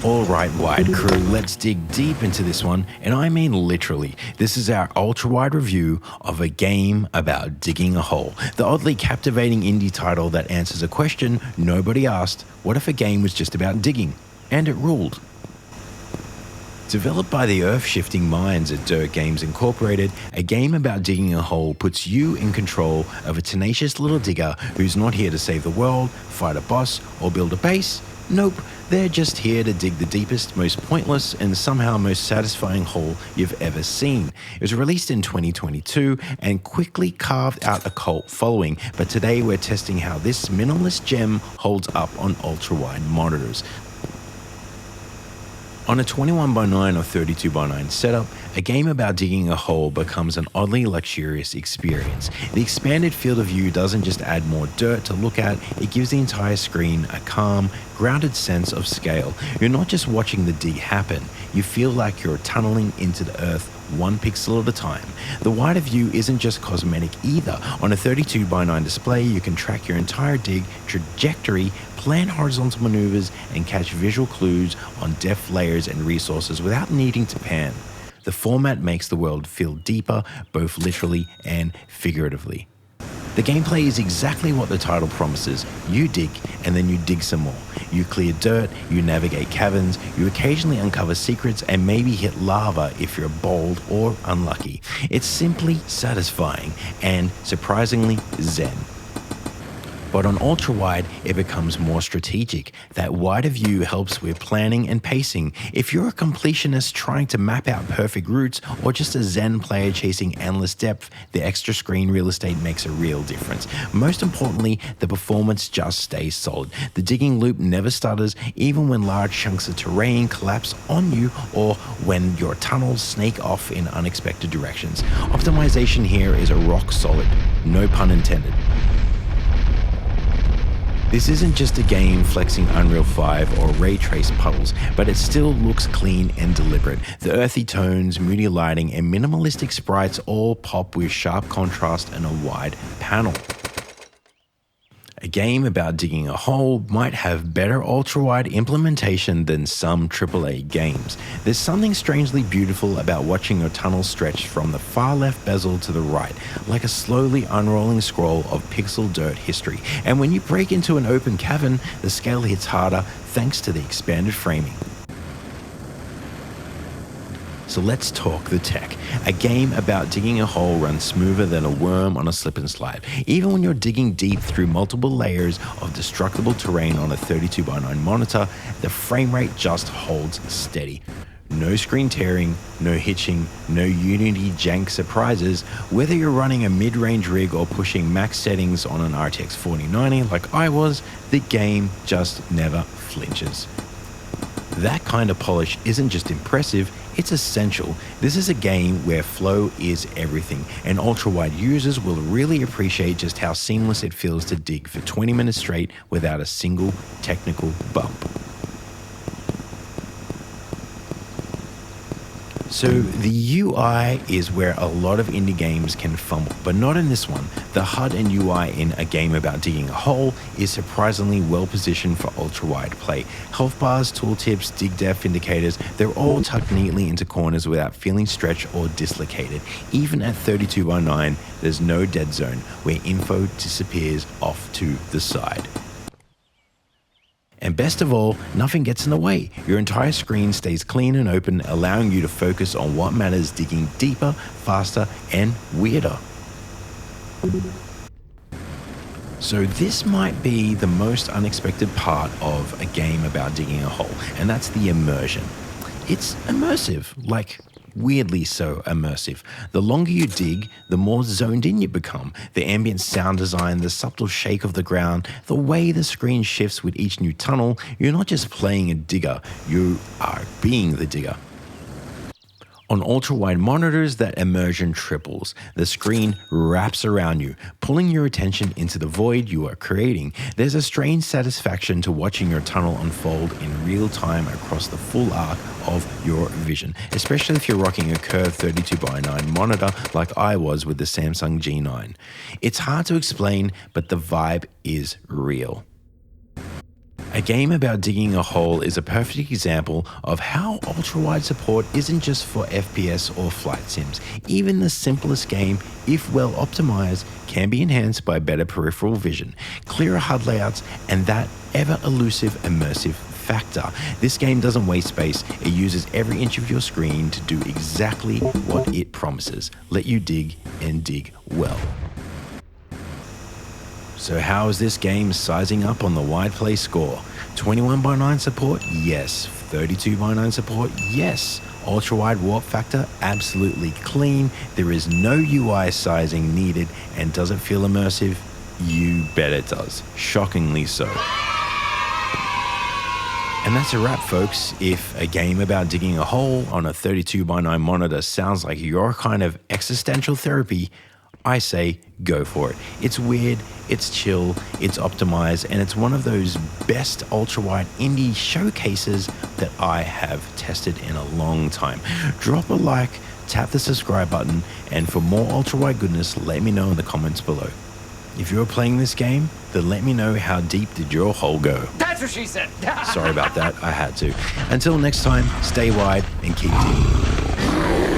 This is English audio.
Alright, wide crew, let's dig deep into this one, and I mean literally. This is our ultra-wide review of a game about digging a hole. The oddly captivating indie title that answers a question nobody asked: what if a game was just about digging? And it ruled. Developed by the earth-shifting minds at Dirt Games Incorporated, a game about digging a hole puts you in control of a tenacious little digger who's not here to save the world, fight a boss, or build a base. Nope, they're just here to dig the deepest, most pointless, and somehow most satisfying hole you've ever seen. It was released in 2022 and quickly carved out a cult following, but today we're testing how this minimalist gem holds up on ultra-wide monitors. On a 21x9 or 32x9 setup, a game about digging a hole becomes an oddly luxurious experience. The expanded field of view doesn't just add more dirt to look at, it gives the entire screen a calm, grounded sense of scale. You're not just watching the dig happen, you feel like you're tunneling into the earth one pixel at a time. The wider view isn't just cosmetic either. On a 32x9 display, you can track your entire dig trajectory, plan horizontal maneuvers, and catch visual clues on depth layers and resources without needing to pan. The format makes the world feel deeper, both literally and figuratively. The gameplay is exactly what the title promises. You dig, and then you dig some more. You clear dirt, you navigate caverns, you occasionally uncover secrets, and maybe hit lava if you're bold or unlucky. It's simply satisfying and surprisingly zen. But on ultra-wide, it becomes more strategic. That wider view helps with planning and pacing. If you're a completionist trying to map out perfect routes, or just a zen player chasing endless depth, the extra screen real estate makes a real difference. Most importantly, the performance just stays solid. The digging loop never stutters, even when large chunks of terrain collapse on you or when your tunnels snake off in unexpected directions. Optimization here is a rock solid, no pun intended. This isn't just a game flexing Unreal 5 or ray trace puddles, but it still looks clean and deliberate. The earthy tones, moody lighting, and minimalistic sprites all pop with sharp contrast and a wide panel. A game about digging a hole might have better ultra-wide implementation than some AAA games. There's something strangely beautiful about watching your tunnel stretch from the far left bezel to the right, like a slowly unrolling scroll of pixel dirt history. And when you break into an open cavern, the scale hits harder thanks to the expanded framing. So let's talk the tech. A game about digging a hole runs smoother than a worm on a slip and slide. Even when you're digging deep through multiple layers of destructible terrain on a 32x9 monitor, the frame rate just holds steady. No screen tearing, no hitching, no Unity jank surprises. Whether you're running a mid-range rig or pushing max settings on an RTX 4090 like I was, the game just never flinches. That kind of polish isn't just impressive, it's essential. This is a game where flow is everything, and ultra-wide users will really appreciate just how seamless it feels to dig for 20 minutes straight without a single technical bump. So the UI is where a lot of indie games can fumble, but not in this one. The HUD and UI in a game about digging a hole is surprisingly well positioned for ultra-wide play. Health bars, tooltips, dig depth indicators, they're all tucked neatly into corners without feeling stretched or dislocated. Even at 32x9, there's no dead zone where info disappears off to the side. And best of all, nothing gets in the way. Your entire screen stays clean and open, allowing you to focus on what matters, digging deeper, faster, and weirder. So this might be the most unexpected part of a game about digging a hole, and that's the immersion. It's immersive, like weirdly so immersive. The longer you dig, the more zoned in you become. The ambient sound design, the subtle shake of the ground, the way the screen shifts with each new tunnel, you're not just playing a digger, you are being the digger. On ultra-wide monitors, that immersion triples. The screen wraps around you, pulling your attention into the void you are creating. There's a strange satisfaction to watching your tunnel unfold in real time across the full arc of your vision, especially if you're rocking a curved 32x9 monitor like I was with the Samsung G9. It's hard to explain, but the vibe is real. A game about digging a hole is a perfect example of how ultra-wide support isn't just for FPS or flight sims. Even the simplest game, if well optimized, can be enhanced by better peripheral vision, clearer HUD layouts, and that ever-elusive immersive factor. This game doesn't waste space, it uses every inch of your screen to do exactly what it promises, let you dig and dig well. So how is this game sizing up on the wide play score? 21:9 support? Yes. 32:9 support? Yes. Ultra-wide warp factor? Absolutely clean. There is no UI sizing needed, and does it feel immersive? You bet it does. Shockingly so. And that's a wrap, folks. If a game about digging a hole on a 32:9 monitor sounds like your kind of existential therapy, I say go for it. It's weird, it's chill, it's optimized, and it's one of those best ultra-wide indie showcases that I have tested in a long time. Drop a like, tap the subscribe button, and for more ultra-wide goodness, let me know in the comments below. If you're playing this game, then let me know how deep did your hole go. That's what she said. Sorry about that, I had to. Until next time, stay wide and keep digging.